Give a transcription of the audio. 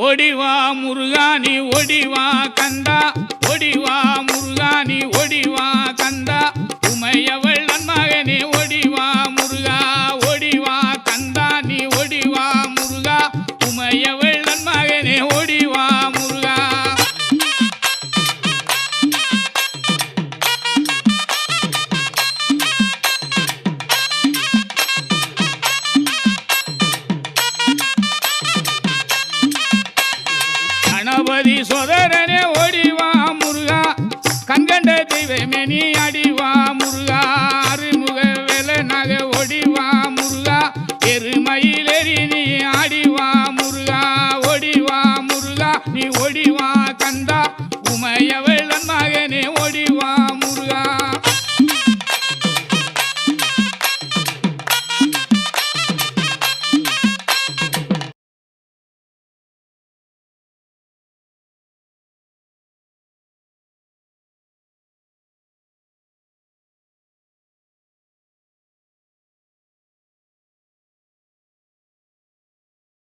ஓடிவா முருகானி ஓடிவா கந்தா ஓடிவா முருகானி ஓடிவா கந்தா உமையவள் நன்மகனே ஓடிவா முருகா ஓடிவா கந்தா நீ ஓடிவா முருகா உமையவள் நன்மகனே ஓடிவா முருகா கணபதி சோதரனே ஓடிவா முருகா கண்கண்ட தெய்வமே நீ அடி